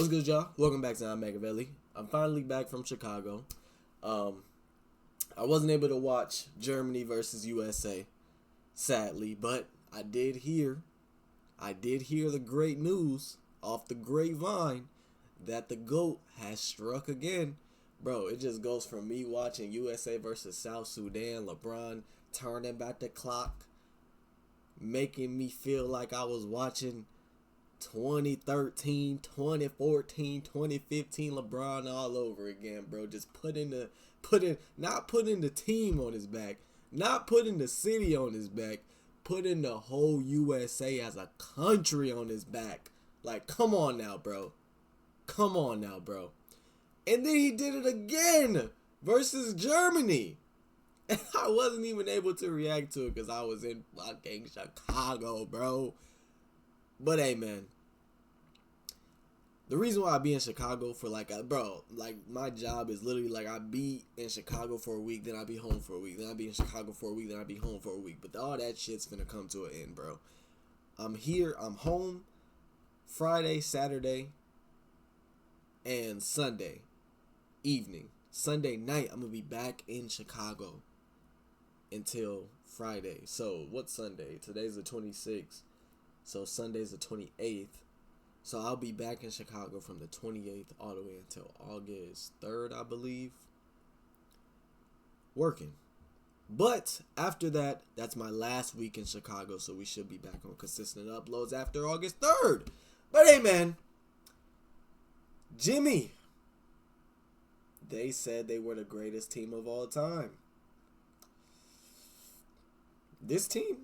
What's good, y'all? Welcome back to ImMakevelli. I'm finally back from Chicago. I wasn't able to watch Germany versus USA, sadly, but I did hear the great news off the grapevine that the GOAT has struck again. Bro, it just goes from me watching USA versus South Sudan, LeBron turning back the clock, making me feel like I was watching 2013, 2014, 2015 LeBron all over again, bro. Just not putting the team on his back, not putting the city on his back, putting the whole USA as a country on his back. Like, come on now, bro. Come on now, bro. And then he did it again versus Germany. And I wasn't even able to react to it because I was in fucking Chicago, bro. But hey, man, the reason why I be in Chicago for my job is literally like I be in Chicago for a week, then I be home for a week, then I be in Chicago for a week, then I be home for a week. But all that shit's finna come to an end, bro. I'm home Friday, Saturday, and Sunday evening. Sunday night, I'm gonna be back in Chicago until Friday. So what's Sunday? Today's the 26th. So Sunday's the 28th. So I'll be back in Chicago from the 28th all the way until August 3rd, I believe. Working. But after that, that's my last week in Chicago. So we should be back on consistent uploads after August 3rd. But hey, man. Jimmy. They said they were the greatest team of all time. This team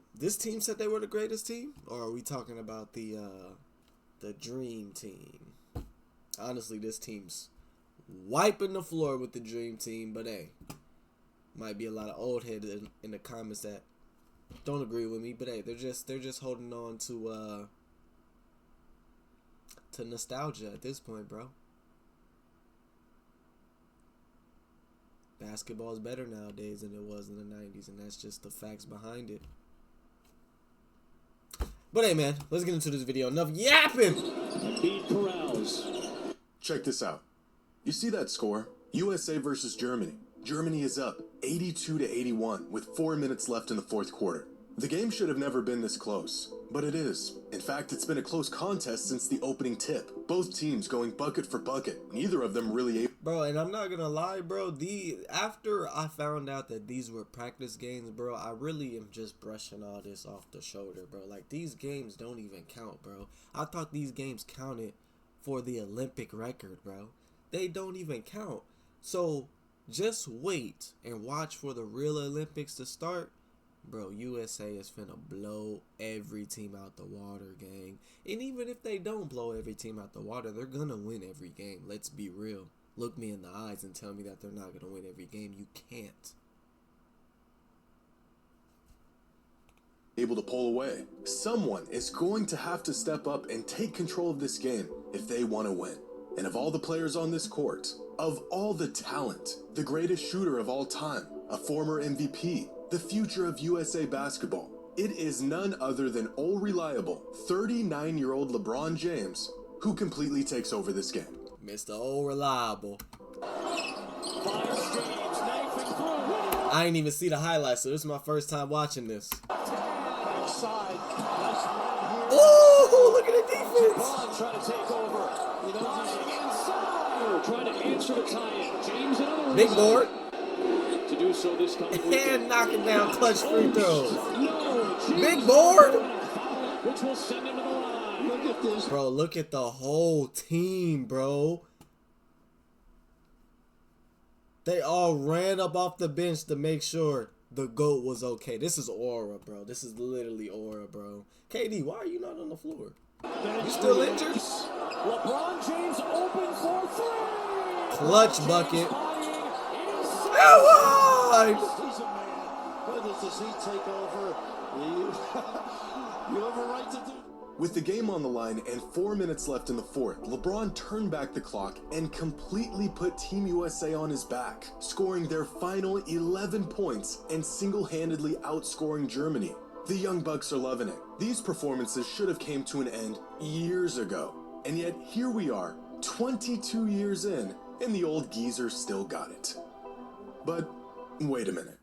said they were the greatest team? Or are we talking about the dream team? Honestly, this team's wiping the floor with the dream team, but hey, might be a lot of old heads in the comments that don't agree with me, but hey, they're just holding on to nostalgia at this point, bro. Basketball is better nowadays than it was in the 90s, and that's just the facts behind it. But hey, man, let's get into this video. Enough yapping! Pete Corrals. Check this out. You see that score? USA versus Germany. Germany is up 82-81 with 4 minutes left in the fourth quarter. The game should have never been this close, but it is. In fact, it's been a close contest since the opening tip. Both teams going bucket for bucket. Neither of them really able. Bro, and I'm not gonna lie, bro. After I found out that these were practice games, bro, I really am just brushing all this off the shoulder, bro. Like, these games don't even count, bro. I thought these games counted for the Olympic record, bro. They don't even count. So just wait and watch for the real Olympics to start. Bro, USA is finna blow every team out the water, gang. And even if they don't blow every team out the water, they're gonna win every game. Let's be real. Look me in the eyes and tell me that they're not gonna win every game. You can't. Able to pull away. Someone is going to have to step up and take control of this game if they want to win. And of all the players on this court, of all the talent, the greatest shooter of all time, a former MVP, the future of USA basketball, it is none other than all-reliable 39-year-old LeBron James who completely takes over this game. Mr. All-Reliable. I ain't even see the highlights, so this is my first time watching this. Oh, look at the defense! LeBron trying to take over. Inside. Trying to answer the tie-in. James and others. Big board. To do so this coming weekend. And knocking down clutch free throws. No, Big board. Which will send him to the line. Look at this. Bro, look at the whole team, bro. They all ran up off the bench to make sure the GOAT was okay. This is aura, bro. This is literally aura, bro. KD, why are you not on the floor? You still injured? LeBron James open for three. Clutch bucket. Wide. He's a man. Whether does he take over? You have a right to do. With the game on the line and 4 minutes left in the fourth, LeBron turned back the clock and completely put Team USA on his back, scoring their final 11 points and single-handedly outscoring Germany. The Young Bucks are loving it. These performances should have came to an end years ago. And yet here we are, 22 years in, and the old geezer still got it. But wait a minute.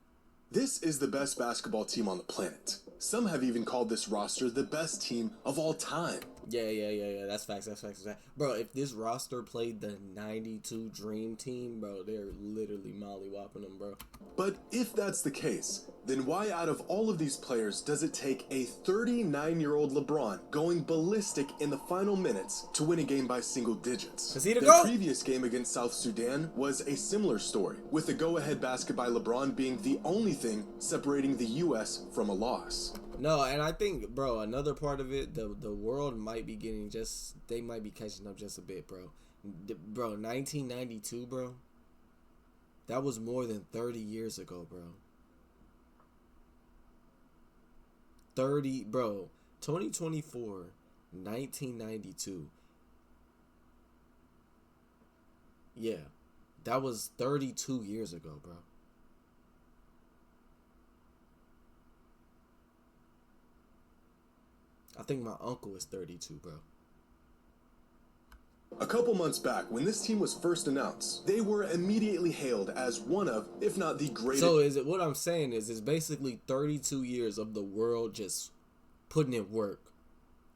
This is the best basketball team on the planet. Some have even called this roster the best team of all time. Yeah. That's facts. Bro, if this roster played the 92 Dream Team, bro, they're literally mollywopping them, bro. But if that's the case, then why out of all of these players does it take a 39-year-old LeBron going ballistic in the final minutes to win a game by single digits? Is he the The GOAT? previous game against South Sudan was a similar story, with the go-ahead basket by LeBron being the only thing separating the U.S. from a loss. No, and I think, bro, another part of it, the world might be getting they might be catching up just a bit, bro. Bro, 1992, bro, that was more than 30 years ago, bro. 2024, 1992. Yeah, that was 32 years ago, bro. I think my uncle is 32, bro. A couple months back, when this team was first announced, they were immediately hailed as one of, if not the greatest. So what I'm saying is it's basically 32 years of the world just putting in work,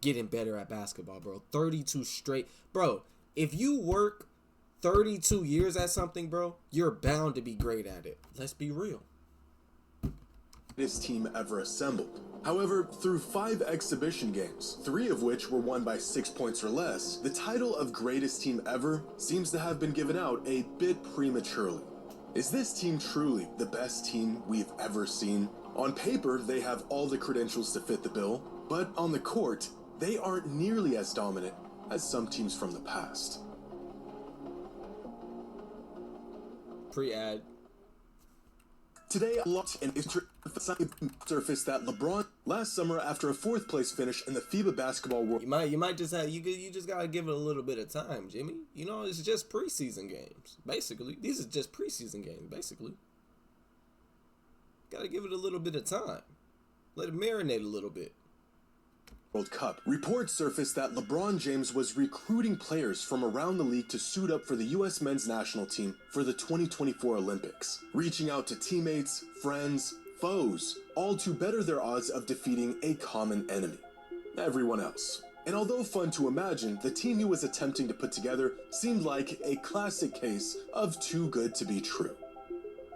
getting better at basketball, bro. 32 straight. Bro, if you work 32 years at something, bro, you're bound to be great at it. Let's be real. This team ever assembled. However, through 5 exhibition games, 3 of which were won by 6 points or less, the title of greatest team ever seems to have been given out a bit prematurely. Is this team truly the best team we've ever seen? On paper, they have all the credentials to fit the bill, but on the court, they aren't nearly as dominant as some teams from the past. Pre-ad. Today, a lot in surface that LeBron last summer, after a 4th place finish in the FIBA basketball world, You might just have you just gotta give it a little bit of time, Jimmy. You know, it's just preseason games, basically. These are just preseason games, basically. Gotta give it a little bit of time. Let it marinate a little bit. World Cup, reports surfaced that LeBron James was recruiting players from around the league to suit up for the U.S. men's national team for the 2024 Olympics, reaching out to teammates, friends, foes, all to better their odds of defeating a common enemy: everyone else. And although fun to imagine, the team he was attempting to put together seemed like a classic case of too good to be true.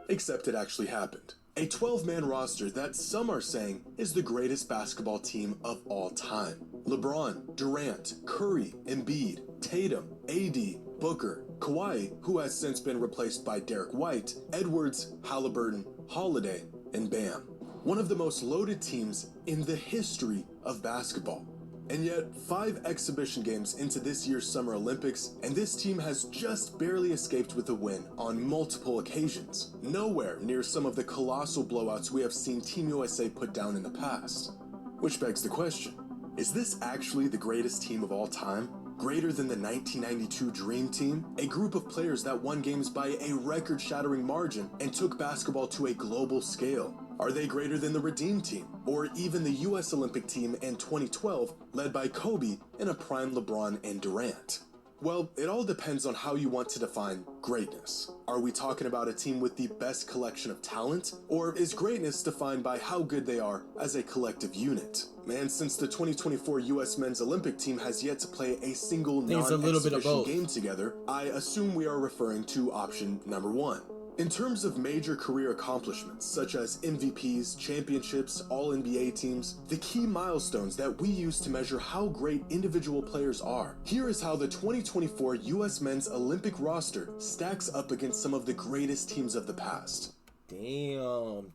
Except it actually happened. A 12-man roster that some are saying is the greatest basketball team of all time. LeBron, Durant, Curry, Embiid, Tatum, AD, Booker, Kawhi, who has since been replaced by Derek White, Edwards, Halliburton, Holiday, and Bam. One of the most loaded teams in the history of basketball. And yet, 5 exhibition games into this year's Summer Olympics, and this team has just barely escaped with a win on multiple occasions. Nowhere near some of the colossal blowouts we have seen Team USA put down in the past. Which begs the question, is this actually the greatest team of all time? Greater than the 1992 Dream Team? A group of players that won games by a record-shattering margin and took basketball to a global scale. Are they greater than the Redeem Team, or even the U.S. Olympic team in 2012, led by Kobe and a prime LeBron and Durant? Well, it all depends on how you want to define greatness. Are we talking about a team with the best collection of talent, or is greatness defined by how good they are as a collective unit? And since the 2024 U.S. men's Olympic team has yet to play a single non-exhibition game together, I assume we are referring to option number 1. In terms of major career accomplishments, such as MVPs, championships, All-NBA teams, the key milestones that we use to measure how great individual players are, here is how the 2024 U.S. men's Olympic roster stacks up against some of the greatest teams of the past. Damn,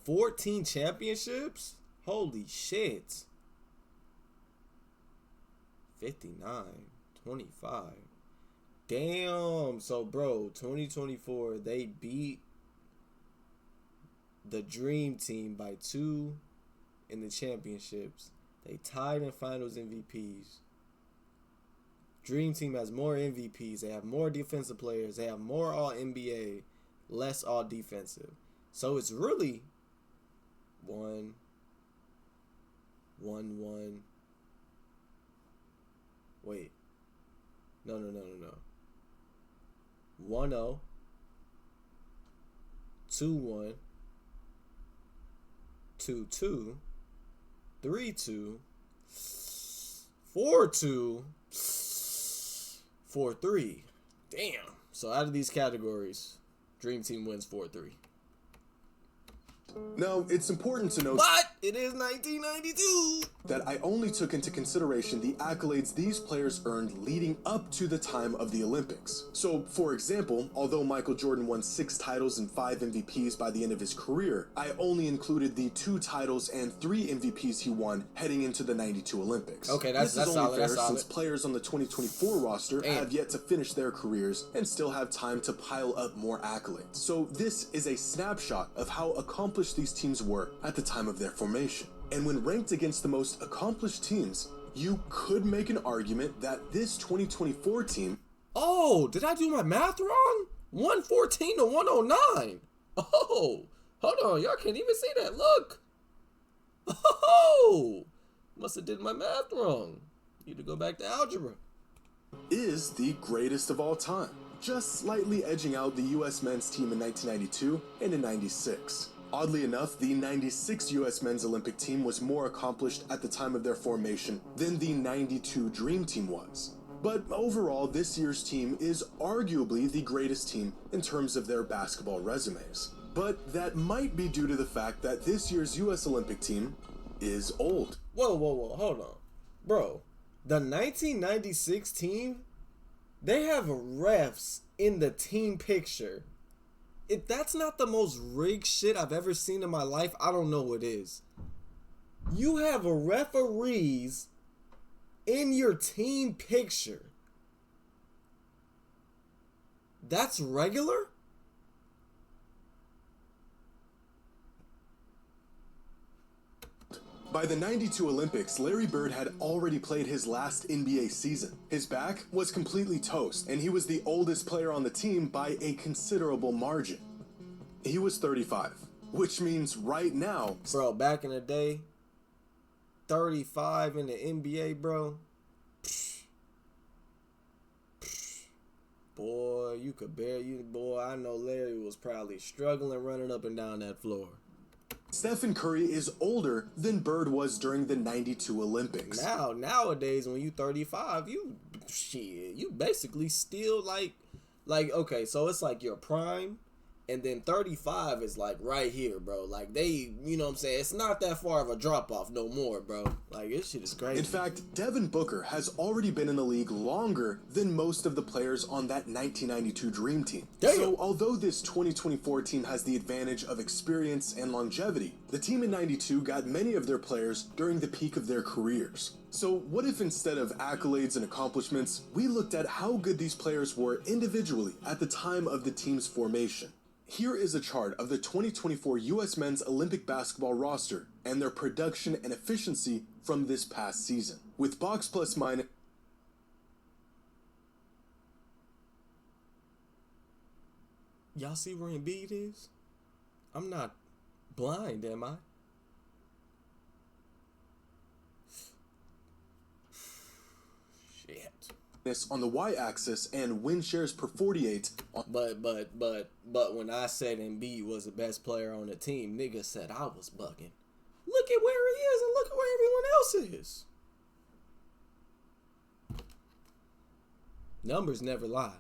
14 championships? Holy shit. 59, 25. Damn. So, bro, 2024, they beat the Dream Team by 2 in the championships. They tied in finals MVPs. Dream Team has more MVPs. They have more defensive players. They have more All-NBA, less All-Defensive. So, it's really 1. Wait. No. 1-0. 2-1. 2-2. 3-2. 4-2. 4-3. Damn. So out of these categories, Dream Team wins 4-3. Now, it's important to note But it is 1992. that I only took into consideration the accolades these players earned leading up to the time of the Olympics. So, for example, although Michael Jordan won 6 titles and 5 MVPs by the end of his career, I only included the 2 titles and 3 MVPs he won heading into the 92 Olympics. Okay, that's only solid. fair That's solid. since players on the 2024 roster have yet to finish their careers and still have time to pile up more accolades. So this is a snapshot of how accomplished these teams were at the time of their formation. And when ranked against the most accomplished teams, you could make an argument that this 2024 team... Oh, did I do my math wrong? 114 to 109. Oh, hold on. Y'all can't even see that. Look. Oh, must have did my math wrong. Need to go back to algebra. is the greatest of all time, just slightly edging out the U.S. men's team in 1992 and in 96. Oddly enough, the 96 U.S. men's Olympic team was more accomplished at the time of their formation than the 92 Dream Team was. But overall, this year's team is arguably the greatest team in terms of their basketball resumes. But that might be due to the fact that this year's U.S. Olympic team is old. Whoa, hold on. Bro, the 1996 team, they have refs in the team picture. If that's not the most rigged shit I've ever seen in my life, I don't know what is. You have a referees in your team picture. That's regular? By the 92 Olympics, Larry Bird had already played his last NBA season. His back was completely toast, and he was the oldest player on the team by a considerable margin. He was 35, which means right now... Bro, back in the day, 35 in the NBA, bro. Boy, you could boy, I know Larry was probably struggling running up and down that floor. Stephen Curry is older than Bird was during the 92 Olympics. Nowadays, when you 35, you basically still like okay, so it's like your prime, and then 35 is like right here, bro. Like they, you know what I'm saying? It's not that far of a drop off no more, bro. Like this shit is crazy. In fact, Devin Booker has already been in the league longer than most of the players on that 1992 Dream Team. Damn. So although this 2024 team has the advantage of experience and longevity, the team in 92 got many of their players during the peak of their careers. So what if instead of accolades and accomplishments, we looked at how good these players were individually at the time of the team's formation? Here is a chart of the 2024 U.S. men's Olympic basketball roster and their production and efficiency from this past season. With box plus minus... Y'all see where Embiid is? I'm not blind, am I? Shit. on the y-axis and win shares per 48 on... But when I said Embiid was the best player on the team, nigga said I was bugging. Look at where he is and look at where everyone else is. Numbers never lie.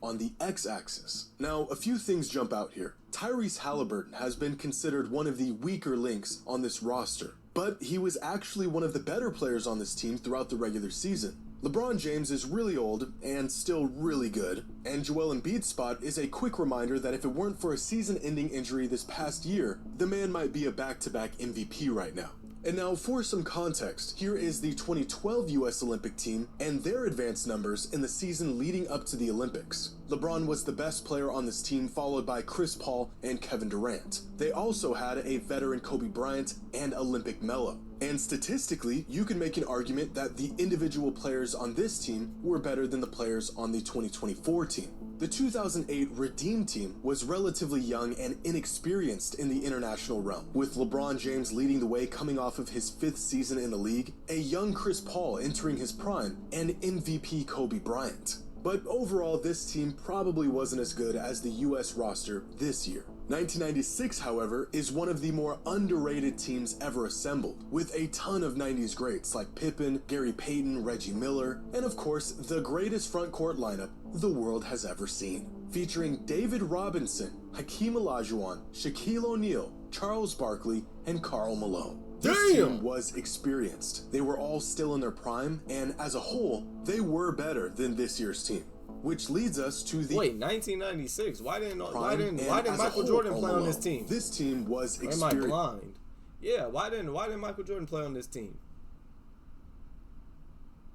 On the x-axis. Now, a few things jump out here. Tyrese Halliburton has been considered one of the weaker links on this roster, but he was actually one of the better players on this team throughout the regular season. LeBron James is really old and still really good, and Joel Embiid's spot is a quick reminder that if it weren't for a season-ending injury this past year, the man might be a back-to-back MVP right now. And now for some context, here is the 2012 US Olympic team and their advanced numbers in the season leading up to the Olympics. LeBron was the best player on this team, followed by Chris Paul and Kevin Durant. They also had a veteran Kobe Bryant and Olympic Melo. And statistically, you can make an argument that the individual players on this team were better than the players on the 2024 team. The 2008 Redeem team was relatively young and inexperienced in the international realm, with LeBron James leading the way coming off of his 5th season in the league, a young Chris Paul entering his prime, and MVP Kobe Bryant. But overall, this team probably wasn't as good as the US roster this year. 1996, however, is one of the more underrated teams ever assembled, with a ton of 90s greats like Pippen, Gary Payton, Reggie Miller, and of course, the greatest front court lineup the world has ever seen. Featuring David Robinson, Hakeem Olajuwon, Shaquille O'Neal, Charles Barkley, and Karl Malone. This team was experienced. They were all still in their prime, and as a whole, they were better than this year's team. Which leads us to the 1996. Why didn't Michael Jordan play on this team? This team was experienced. Am I blind? Yeah, why didn't Michael Jordan play on this team?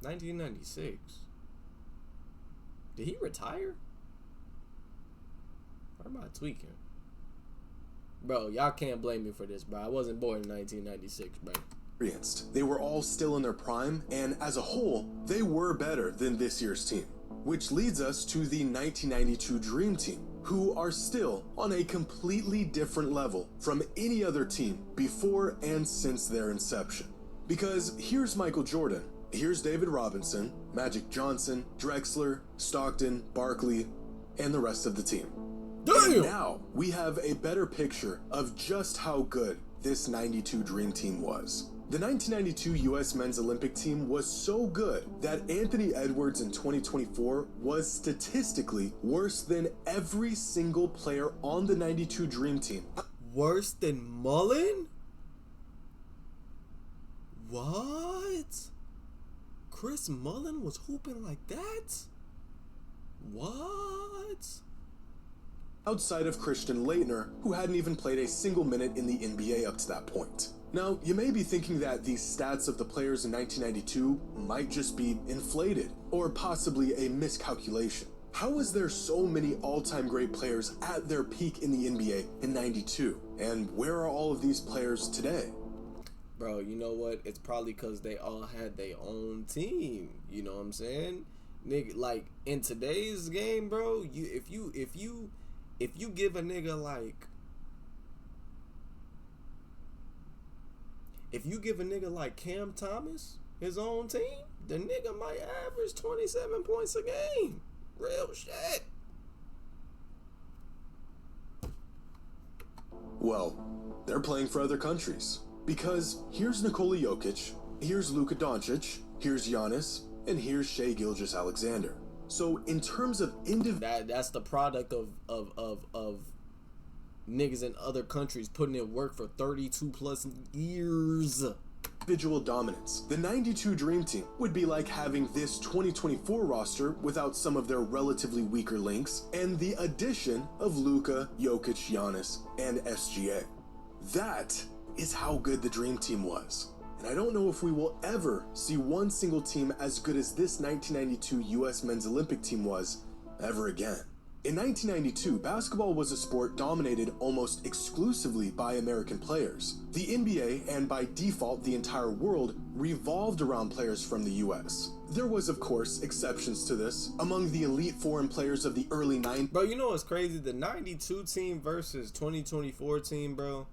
1996. Did he retire? Or am I tweaking? Bro, y'all can't blame me for this, bro. I wasn't born in 1996, bro. They were all still in their prime, and as a whole, they were better than this year's team. Which leads us to the 1992 Dream Team, who are still on a completely different level from any other team before and since their inception. Because here's Michael Jordan, here's David Robinson, Magic Johnson, Drexler, Stockton, Barkley, and the rest of the team. Damn! And now we have a better picture of just how good this 92 Dream Team was. The 1992 U.S. Men's Olympic team was so good that Anthony Edwards in 2024 was statistically worse than every single player on the 92 Dream Team. Worse than Mullen? What? Chris Mullen was hooping like that? What? Outside of Christian Laettner, who hadn't even played a single minute in the NBA up to that point. Now, you may be thinking that these stats of the players in 1992 might just be inflated, or possibly a miscalculation. How is there so many all-time great players at their peak in the NBA in 92? And where are all of these players today? Bro, you know what? It's probably because they all had their own team. You know what I'm saying? Nigga, like, in today's game, bro, if you give a nigga like... If you give a nigga like Cam Thomas his own team, the nigga might average 27 points a game. Real shit. Well, they're playing for other countries. Because here's Nikola Jokic, here's Luka Doncic, here's Giannis, and here's Shai Gilgeous-Alexander. So in terms of that's the product of niggas in other countries putting in work for 32 plus years. Individual dominance. The 92 Dream Team would be like having this 2024 roster without some of their relatively weaker links and the addition of Luka, Jokic, Giannis, and SGA. That is how good the Dream Team was. And I don't know if we will ever see one single team as good as this 1992 US Men's Olympic team was ever again. In 1992, basketball was a sport dominated almost exclusively by American players. The NBA, and by default the entire world, revolved around players from the US. There was, of course, exceptions to this. Among the elite foreign players of the early 90s... Bro, you know what's crazy? The 92 team versus 2024 team, bro.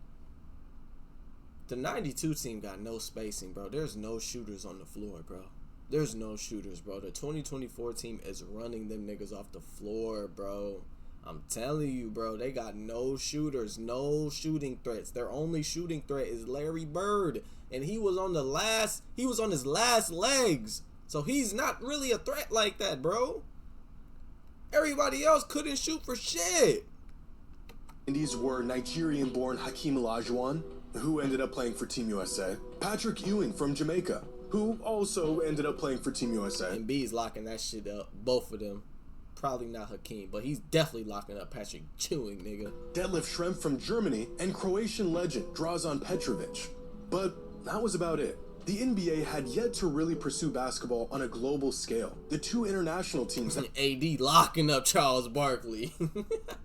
The 92 team got no spacing, bro. There's no shooters on the floor, bro. There's no shooters, bro. The 2024 team is running them niggas off the floor, bro. I'm telling you, bro. They got no shooters, no shooting threats. Their only shooting threat is Larry Bird. And he was on his last legs. So he's not really a threat like that, bro. Everybody else couldn't shoot for shit. These were Nigerian-born Hakeem Olajuwon, who ended up playing for Team USA. Patrick Ewing from Jamaica, who also ended up playing for Team USA. And B's locking that shit up, both of them. Probably not Hakeem, but he's definitely locking up Patrick Ewing, nigga. Detlef Schrempf from Germany, and Croatian legend Dražan Petrovic. But that was about it. the NBA had yet to really pursue basketball on a global scale. The two international teams AD locking up Charles Barkley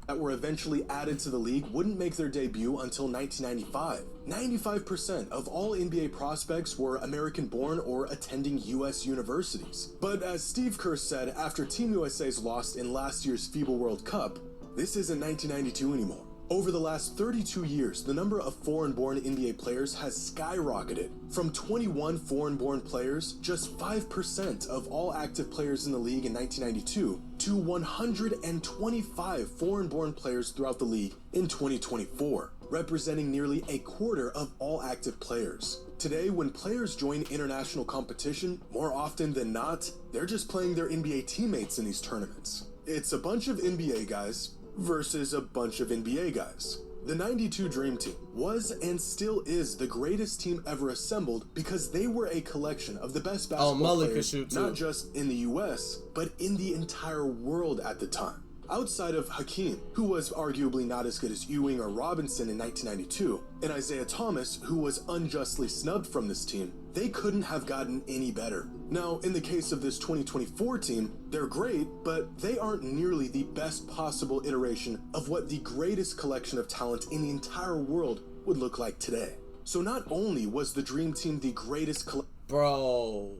that were eventually added to the league wouldn't make their debut until 1995. 95% of all NBA prospects were American-born or attending U.S. universities. But as Steve Kerr said after Team USA's loss in last year's FIBA World Cup, this isn't 1992 anymore. Over the last 32 years, the number of foreign-born NBA players has skyrocketed. From 21 foreign-born players, just 5% of all active players in the league in 1992, to 125 foreign-born players throughout the league in 2024, representing nearly a quarter of all active players. Today, when players join international competition, more often than not, they're just playing their NBA teammates in these tournaments. It's a bunch of NBA guys versus a bunch of NBA guys. The 92 Dream Team was and still is the greatest team ever assembled because they were a collection of the best basketball players, not just in the US, but in the entire world at the time. Outside of Hakeem, who was arguably not as good as Ewing or Robinson in 1992, and Isaiah Thomas, who was unjustly snubbed from this team, they couldn't have gotten any better. Now, in the case of this 2024 team, they're great, but they aren't nearly the best possible iteration of what the greatest collection of talent in the entire world would look like today. So not only was the Dream Team the greatest Bro.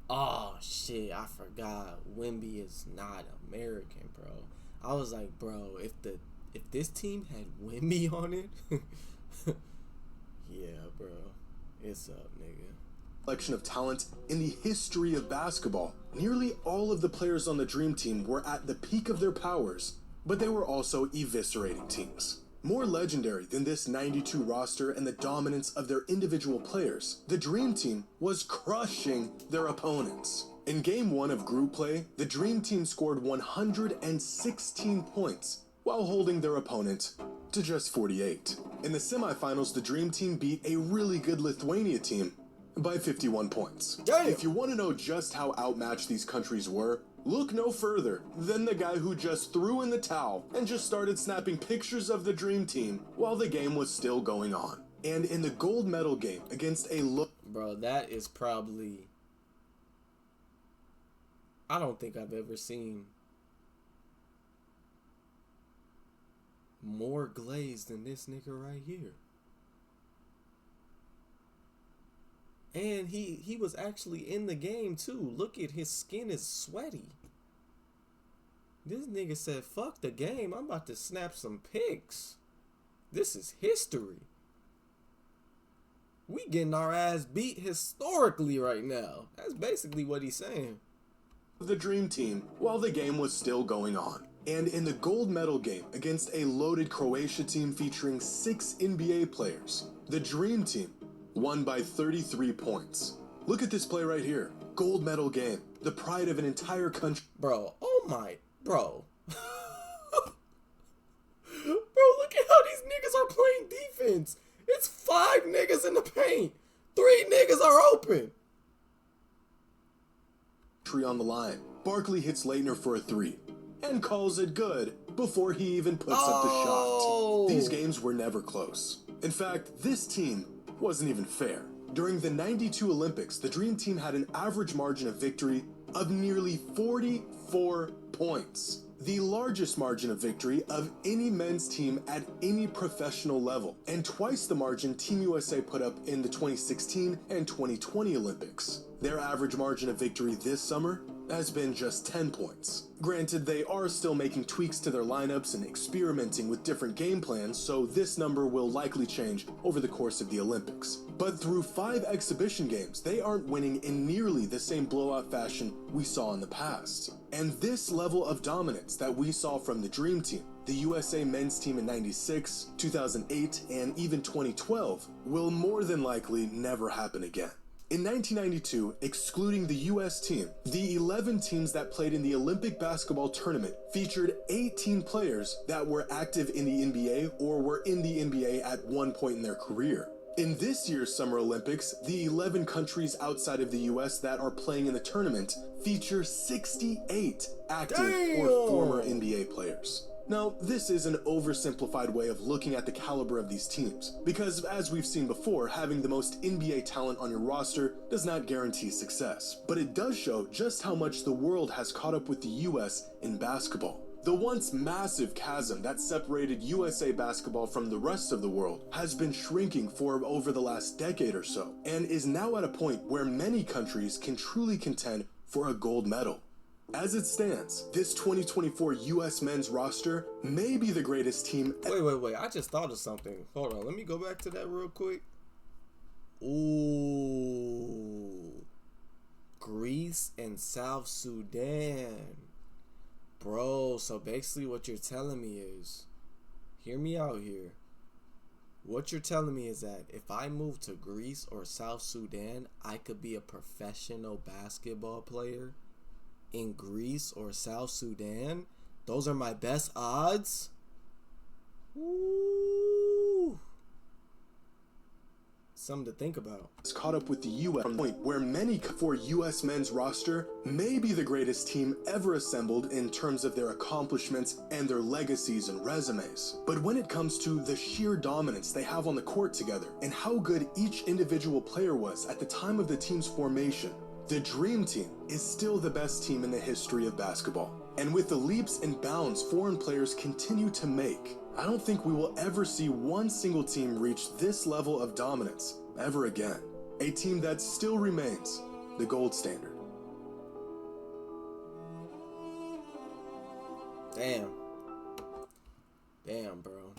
Oh, shit. I forgot. Wemby is not American, bro. I was like, bro, if this team had Wemby on it, yeah, bro. It's up, nigga. Collection of talent in the history of basketball. Nearly all of the players on the Dream Team were at the peak of their powers, but they were also eviscerating teams. More legendary than this 92 roster and the dominance of their individual players, the Dream Team was crushing their opponents. In Game 1 of group play, the Dream Team scored 116 points while holding their opponent to just 48. In the semifinals, the Dream Team beat a really good Lithuania team by 51 points. Damn. If you want to know just how outmatched these countries were, look no further than the guy who just threw in the towel and just started snapping pictures of the Dream Team while the game was still going on. And in the gold medal game against Bro, that is probably... I don't think I've ever seen more glaze than this nigga right here. And he was actually in the game too. Look at his skin is sweaty. This nigga said, fuck the game. I'm about to snap some pics. This is history. We getting our ass beat historically right now. That's basically what he's saying. The Dream Team while the game was still going on. And in the gold medal game against a loaded Croatia team featuring 6 NBA players, the Dream Team won by 33 points. Look at this play right here. Gold medal game. The pride of an entire country. Bro, oh my, bro. Bro, look at how these niggas are playing defense. It's 5 niggas in the paint. 3 niggas are open. On the line. Barkley hits Leitner for a 3 and calls it good before he even puts up the shot. These games were never close. In fact, this team wasn't even fair. During the 92 Olympics, the Dream Team had an average margin of victory of nearly 44 points. The largest margin of victory of any men's team at any professional level, and twice the margin Team USA put up in the 2016 and 2020 Olympics. Their average margin of victory this summer has been just 10 points. Granted, they are still making tweaks to their lineups and experimenting with different game plans, so this number will likely change over the course of the Olympics. But through 5 exhibition games, they aren't winning in nearly the same blowout fashion we saw in the past. And this level of dominance that we saw from the Dream Team, the USA men's team in '96, 2008, and even 2012, will more than likely never happen again. In 1992, excluding the US team, the 11 teams that played in the Olympic basketball tournament featured 18 players that were active in the NBA or were in the NBA at one point in their career. In this year's Summer Olympics, the 11 countries outside of the US that are playing in the tournament feature 68 active or former NBA players. Now, this is an oversimplified way of looking at the caliber of these teams, because as we've seen before, having the most NBA talent on your roster does not guarantee success. But it does show just how much the world has caught up with the US in basketball. The once massive chasm that separated USA basketball from the rest of the world has been shrinking for over the last decade or so, and is now at a point where many countries can truly contend for a gold medal. As it stands, this 2024 US men's roster may be the greatest team. Wait. I just thought of something. Hold on. Let me go back to that real quick. Ooh. Greece and South Sudan. Bro, so basically what you're telling me is, hear me out here. What you're telling me is that if I move to Greece or South Sudan, I could be a professional basketball player in Greece or South Sudan? Those are my best odds? Ooh. Something to think about. It's caught up with the US from the point where many for US men's roster may be the greatest team ever assembled in terms of their accomplishments and their legacies and resumes. But when it comes to the sheer dominance they have on the court together and how good each individual player was at the time of the team's formation, the Dream Team is still the best team in the history of basketball. And with the leaps and bounds foreign players continue to make, I don't think we will ever see one single team reach this level of dominance ever again. A team that still remains the gold standard. Damn, bro.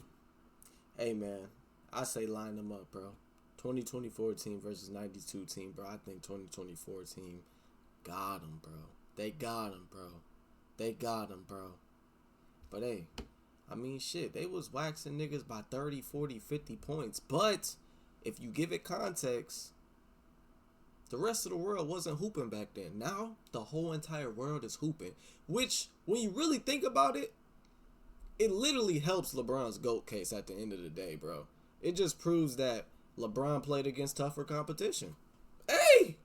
Hey, man, I say line them up, bro. 2024 team versus 92 team, bro. I think 2024 team got him, bro. They got him, bro. But hey, I mean, shit, they was waxing niggas by 30, 40, 50 points. But if you give it context, the rest of the world wasn't hooping back then. Now, the whole entire world is hooping. Which, when you really think about it, it literally helps LeBron's GOAT case at the end of the day, bro. It just proves that LeBron played against tougher competition. Hey!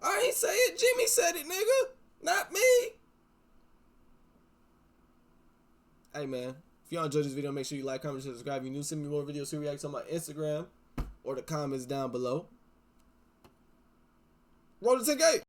I ain't say it. Jimmy said it, nigga. Not me. Hey, man. If y'all enjoyed this video, make sure you like, comment, subscribe. If you're new, send me more videos, reacts on my Instagram or the comments down below. Roll the 10K.